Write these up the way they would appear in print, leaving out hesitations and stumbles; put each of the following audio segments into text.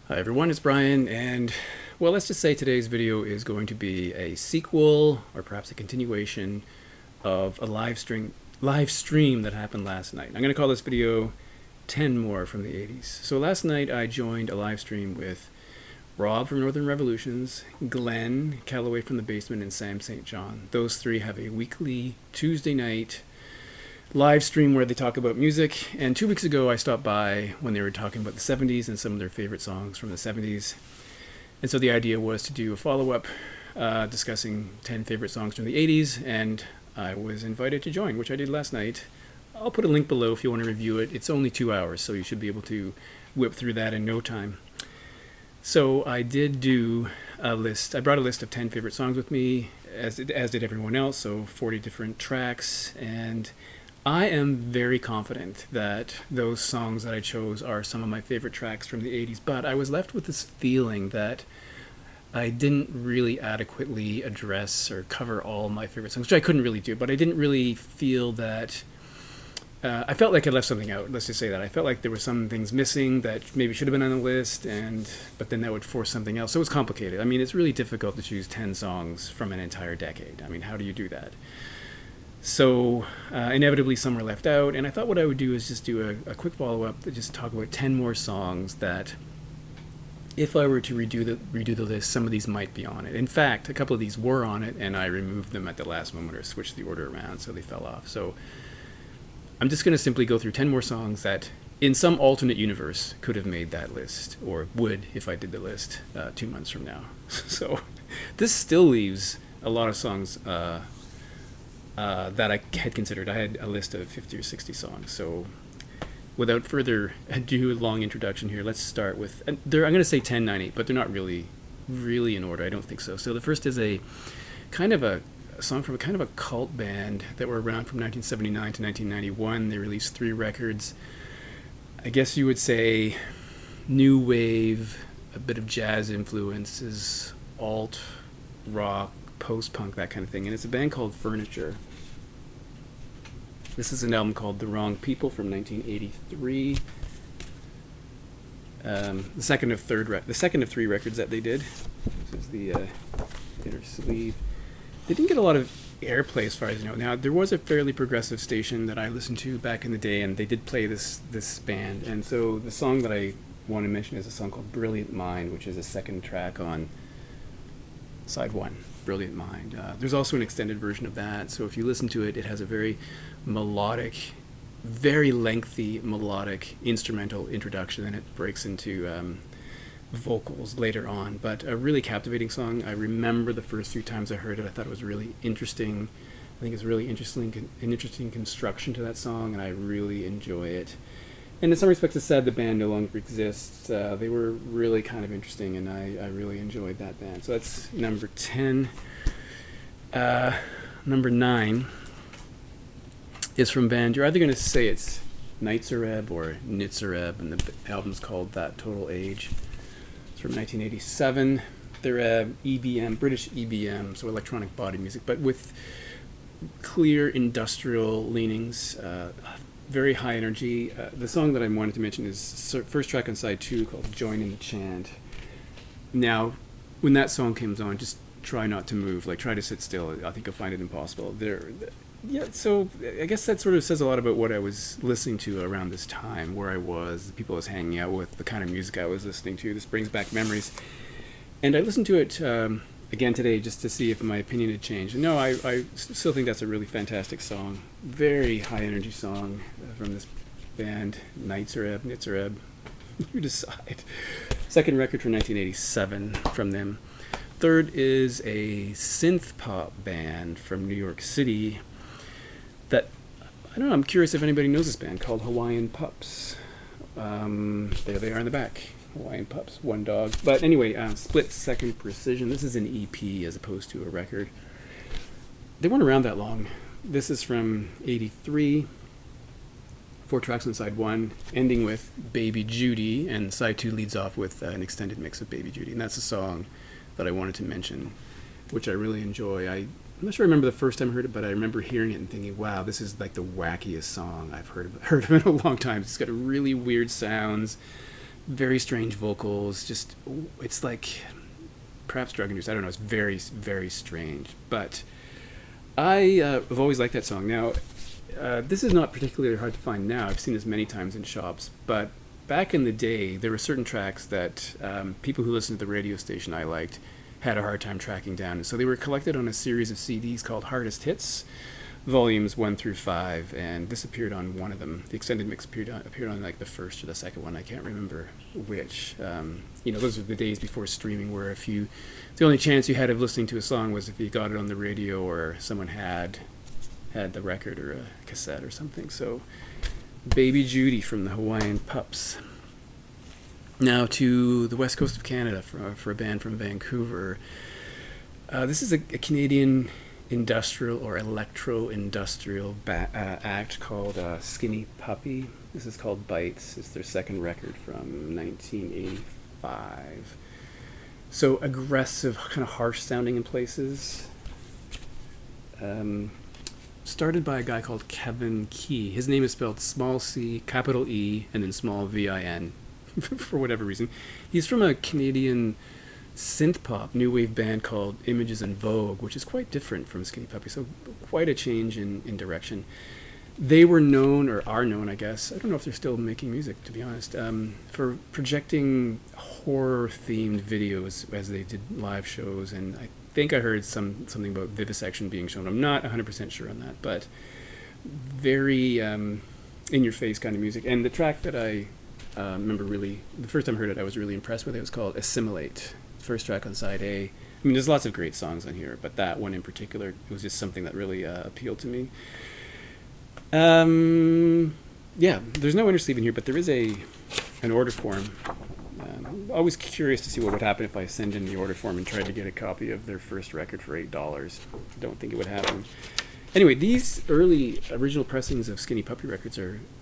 Hi everyone, it's Brian, and well, let's just say today's video is going to be a sequel or perhaps a continuation of a live stream that happened last night. I'm going to call this video 10 more from the 80s. So last night I joined a live stream with Rob from Northern Revolutions, Glenn, Callaway from the Basement, and Sam St. John. Those three have a weekly Tuesday night live stream where they talk about music. And 2 weeks ago I stopped by when they were talking about the 70s and some of their favorite songs from the 70s. And so the idea was to do a follow-up discussing 10 favorite songs from the 80s, and I was invited to join, which I did last night. I'll put a link below if you want to review it. It's only 2 hours, so you should be able to whip through that in no time. So I did do a list. I brought a list of 10 favorite songs with me, as did everyone else, so 40 different tracks. And I am very confident that those songs that I chose are some of my favorite tracks from the 80s, but I was left with this feeling that I didn't really adequately address or cover all my favorite songs, which I couldn't really do, but I didn't really feel that I felt like I left something out. Let's just say that I felt like there were some things missing that maybe should have been on the list, but then that would force something else. So it was complicated. I mean, it's really difficult to choose 10 songs from an entire decade. I mean, how do you do that? So inevitably some were left out, and I thought what I would do is just do a quick follow-up that just talk about 10 more songs that if I were to redo the list, some of these might be on it. In fact, a couple of these were on it, and I removed them at the last moment or switched the order around, so they fell off. So I'm just going to simply go through 10 more songs that in some alternate universe could have made that list, or would if I did the list 2 months from now. So this still leaves a lot of songs that I had considered. I had a list of 50 or 60 songs. So without further ado, a long introduction here, let's start with, I'm going to say 10, 9, 8, but they're not really in order. I don't think so. So the first is a kind of a song from a kind of a cult band that were around from 1979 to 1991. They released 3 records. I guess you would say new wave, a bit of jazz influences, alt rock, post-punk, that kind of thing. And it's a band called Furniture. This is an album called The Wrong People from 1983. The second of 3 records that they did. This is the inner sleeve. They didn't get a lot of airplay as far as I know. Now, there was a fairly progressive station that I listened to back in the day, and they did play this band. And so the song that I want to mention is a song called Brilliant Mind, which is a second track on side 1, Brilliant Mind. There's also an extended version of that, so if you listen to it, it has a very melodic, very lengthy melodic instrumental introduction, and it breaks into vocals later on. But a really captivating song. I remember the first few times I heard it, I thought it was really interesting. I think it's really interesting, an interesting construction to that song, and I really enjoy it. And in some respects, it's sad the band no longer exists. They were really kind of interesting, and I really enjoyed that band. So that's number 10. Number 9 is from band. You're either going to say it's Nitzareb or Nitzareb, and the album's called That Total Age. It's from 1987. They're EBM, British EBM, so electronic body music, but with clear industrial leanings. Very high energy. The song that I wanted to mention is first track on side 2 called Join in the Chant. Now, when that song comes on, just try not to move. Like, try to sit still. I think you'll find it impossible. So I guess that sort of says a lot about what I was listening to around this time, where I was, the people I was hanging out with, the kind of music I was listening to. This brings back memories. And I listened to it again today just to see if my opinion had changed. And no, I still think that's a really fantastic song. Very high energy song from this band, Nitzareb, you decide. Second record from 1987 from them. Third is a synth pop band from New York City that, I don't know, I'm curious if anybody knows this band, called Hawaiian Pups. There they are in the back. Hawaiian Pups, one dog. But anyway, Split Second Precision. This is an EP as opposed to a record. They weren't around that long. This is from 83. 4 tracks on side 1, ending with Baby Judy, and side 2 leads off with an extended mix of Baby Judy. And that's a song that I wanted to mention, which I really enjoy. I'm not sure I remember the first time I heard it, but I remember hearing it and thinking, wow, this is like the wackiest song I've heard of in a long time. It's got really weird sounds, very strange vocals. Just it's like perhaps drug induced. I don't know. It's very very strange. But I have always liked that song. Now, this is not particularly hard to find now. I've seen this many times in shops. But back in the day, there were certain tracks that people who listened to the radio station I liked had a hard time tracking down. And so they were collected on a series of CDs called Hardest Hits, volumes 1 through 5, and this appeared on one of them. The extended mix appeared on like the first or the second one. I can't remember which. Those are the days before streaming, where the only chance you had of listening to a song was if you got it on the radio or someone had the record or a cassette or something. So, Baby Judy from the Hawaiian Pups. Now to the west coast of Canada for a band from Vancouver. This is a Canadian industrial or electro-industrial act called Skinny Puppy. This is called Bites. It's their second record from 1985. So aggressive, kind of harsh sounding in places. Started by a guy called Kevin Key. His name is spelled small c, capital E, and then small V-I-N for whatever reason. He's from a Canadian synth pop new wave band called Images in Vogue, which is quite different from Skinny Puppy, so quite a change in direction. They were known, or are known, I guess, I don't know if they're still making music, to be honest, for projecting horror themed videos as they did live shows, and I think I heard something about vivisection being shown. I'm not 100% sure on that, but very in your face kind of music. And the track that I remember the first time I heard it, I was really impressed with it. It was called Assimilate. First track on side A. I mean, there's lots of great songs on here, but that one in particular, it was just something that really appealed to me. Yeah, there's no intersleeve in here, but there is an order form. I'm always curious to see what would happen if I send in the order form and tried to get a copy of their first record for $8. Don't think it would happen. Anyway, these early original pressings of Skinny Puppy records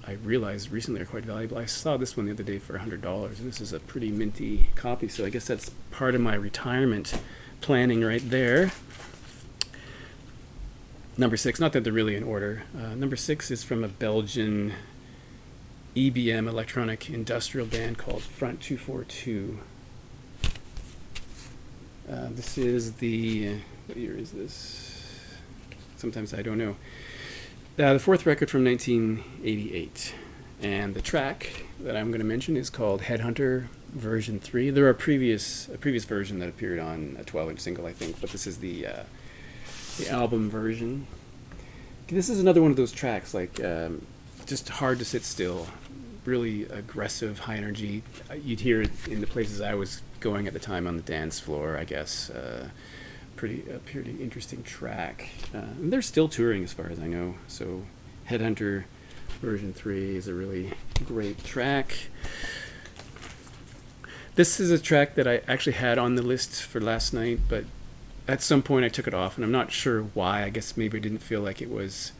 I realized recently, are quite valuable. I saw this one the other day for $100, and this is a pretty minty copy, so I guess that's part of my retirement planning right there. Number 6, not that they're really in order. Number 6 is from a Belgian EBM electronic industrial band called Front 242. This is what year is this? Sometimes I don't know. The fourth record from 1988. And the track that I'm going to mention is called Headhunter version 3. There are a previous version that appeared on a 12-inch single, I think, but this is the album version. This is another one of those tracks, like just hard to sit still, really aggressive, high energy. You'd hear it in the places I was going at the time on the dance floor, I guess. Pretty interesting track. And they're still touring as far as I know, so Headhunter version 3 is a really great track. This is a track that I actually had on the list for last night, but at some point I took it off, and I'm not sure why. I guess maybe I didn't feel like it was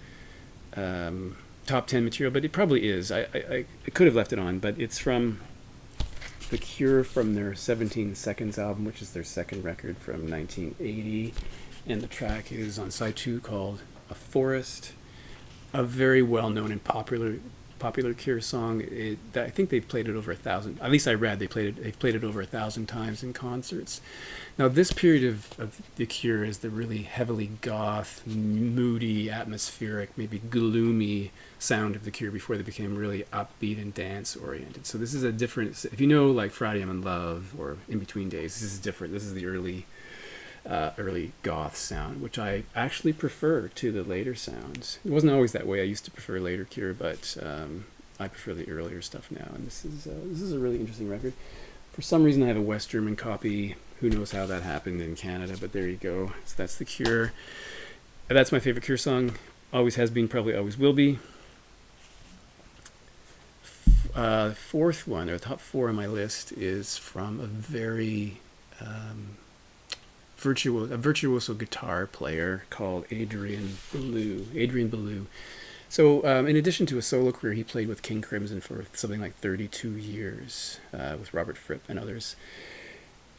top 10 material, but it probably is. I could have left it on, but it's from The Cure, from their 17 Seconds album, which is their second record from 1980, and the track is on side 2 called A Forest, a very well-known and popular Cure song. I think they've played it over 1,000. At least I read they've played it over 1,000 times in concerts. Now, this period of The Cure is the really heavily goth, moody, atmospheric, maybe gloomy sound of The Cure before they became really upbeat and dance-oriented. So this is a different... If you know, like, Friday I'm in Love or In Between Days, this is different. This is the early goth sound, which I actually prefer to the later sounds. It wasn't always that way. I used to prefer later Cure, but I prefer the earlier stuff now. And this is a really interesting record. For some reason, I have a West German copy. Who knows how that happened in Canada, but there you go. So that's The Cure. That's my favorite Cure song. Always has been, probably always will be. Fourth one, or the top 4 on my list, is from a very virtuoso guitar player called Adrian Belew. So in addition to a solo career, he played with King Crimson for something like 32 years with Robert Fripp and others.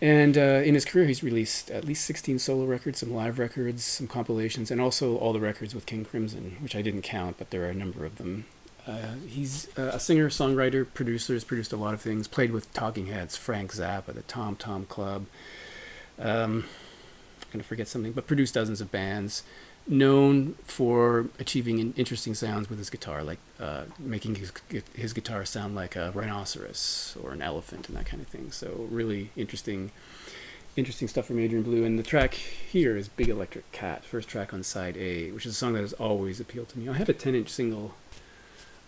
And in his career, he's released at least 16 solo records, some live records, some compilations, and also all the records with King Crimson, which I didn't count, but there are a number of them. He's a singer, songwriter, producer. Has produced a lot of things. Played with Talking Heads, Frank Zappa, the Tom Tom Club. I'm gonna forget something, but produced dozens of bands. Known for achieving interesting sounds with his guitar, like making his guitar sound like a rhinoceros or an elephant and that kind of thing. So really interesting stuff from Adrian Belew. And the track here is Big Electric Cat, first track on side A, which is a song that has always appealed to me. I have a 10-inch single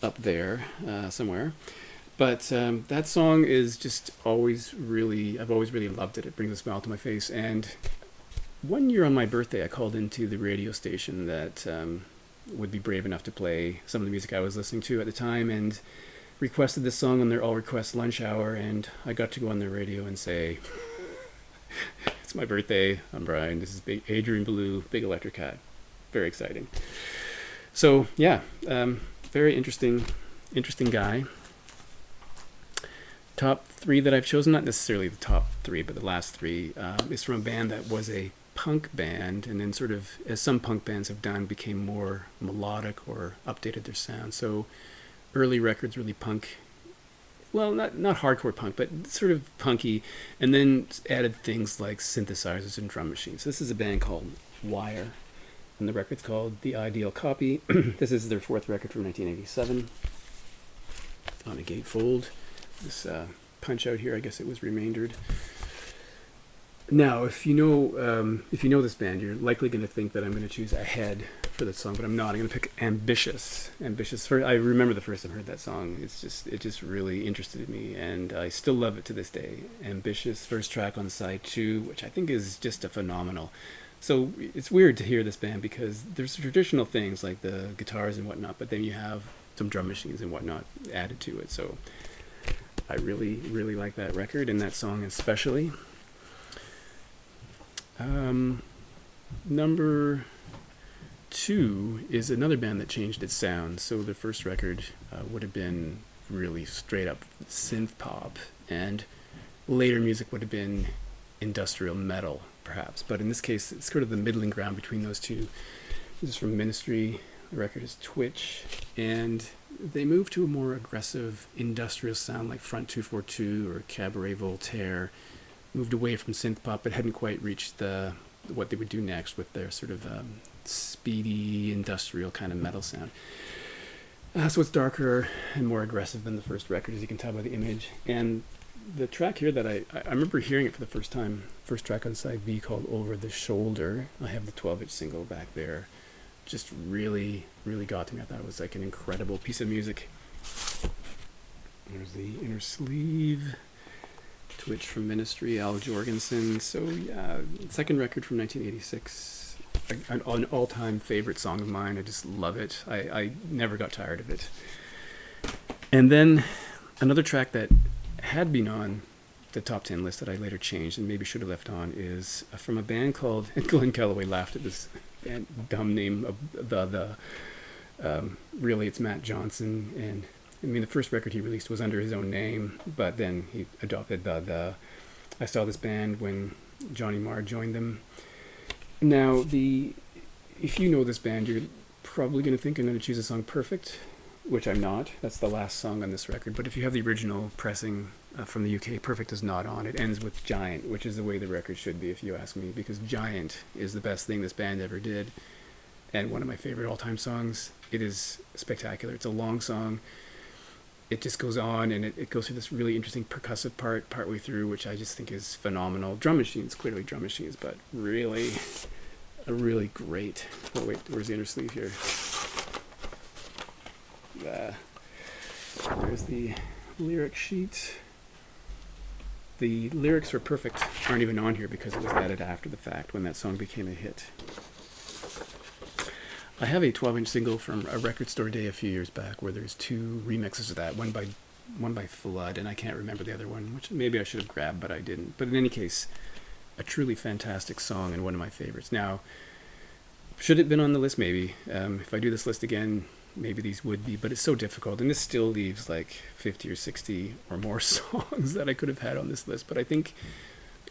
up there somewhere, but that song is just I've always really loved it. It brings a smile to my face. And one year on my birthday, I called into the radio station that would be brave enough to play some of the music I was listening to at the time, and requested this song on their all request lunch hour. And I got to go on the radio and say, it's my birthday, I'm Brian, this is Adrian Belew, Big Electric Cat. Very exciting. So yeah, very interesting guy. Top three that I've chosen, not necessarily the top three, but the last three, is from a band that was a punk band, and then sort of, as some punk bands have done, became more melodic or updated their sound. So early records, really punk, well, not hardcore punk, but sort of punky, and then added things like synthesizers and drum machines. This is a band called Wire, and the record's called The Ideal Copy. This is their fourth record from 1987 on a gatefold. This punch out here, I guess it was remaindered. Now, if you know this band, you're likely going to think that I'm going to choose Ahead for this song, but I'm not. I'm going to pick Ambitious. I remember the first time I heard that song. It just really interested me, and I still love it to this day. Ambitious, first track on side 2, which I think is just a phenomenal. So it's weird to hear this band because there's traditional things like the guitars and whatnot, but then you have some drum machines and whatnot added to it. So I really, really like that record and that song especially. Number 2 is another band that changed its sound. So the first record would have been really straight up synth pop, and later music would have been industrial metal, perhaps. But in this case, it's sort of the middling ground between those two. This is from Ministry. The record is Twitch, and they moved to a more aggressive industrial sound like Front 242 or Cabaret Voltaire. Moved away from synth pop, but hadn't quite reached what they would do next with their sort of speedy industrial kind of metal sound. So it's darker and more aggressive than the first record, as you can tell by the image. And the track here that I remember hearing it for the first time, first track on side B, called Over the Shoulder. I have the 12-inch single back there. Just really, really got to me. I thought it was like an incredible piece of music. There's the inner sleeve. Twitch from Ministry, Al Jorgensen. So yeah, second record from 1986. An all-time favorite song of mine. I just love it. I never got tired of it. And then another track that had been on the top 10 list that I later changed and maybe should have left on is from a band called, and Glenn Callaway laughed at this dumb name of really it's Matt Johnson. And I mean, the first record he released was under his own name, but then he adopted the I saw this band when Johnny Marr joined them. Now, if you know this band, you're probably going to think I'm going to choose a song Perfect, which I'm not. That's the last song on this record. But if you have the original pressing from the UK, Perfect is not on. It ends with Giant, which is the way the record should be, if you ask me, because Giant is the best thing this band ever did, and one of my favorite all-time songs. It is spectacular. It's a long song. It just goes on, and it goes through this really interesting percussive partway through, which I just think is phenomenal. Drum machines, clearly drum machines, but really, a really great. Oh wait, where's the inner sleeve here? There's the lyric sheet. The lyrics for Perfect aren't even on here because it was added after the fact when that song became a hit. I have a 12-inch single from a record store day a few years back where there's 2 remixes of that, one by Flood, and I can't remember the other one, which maybe I should have grabbed, but I didn't. But in any case, a truly fantastic song and one of my favorites. Now, should it have been on the list? Maybe. If I do this list again, maybe these would be, but it's so difficult, and this still leaves like 50 or 60 or more songs that I could have had on this list. But I think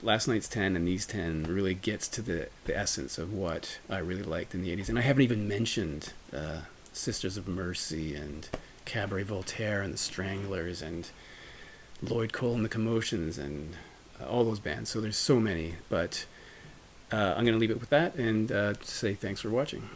last night's 10 and these 10 really gets to the essence of what I really liked in the 80s. And I haven't even mentioned Sisters of Mercy and Cabaret Voltaire and the Stranglers and Lloyd Cole and the Commotions and all those bands. So there's so many, but I'm going to leave it with that and say thanks for watching.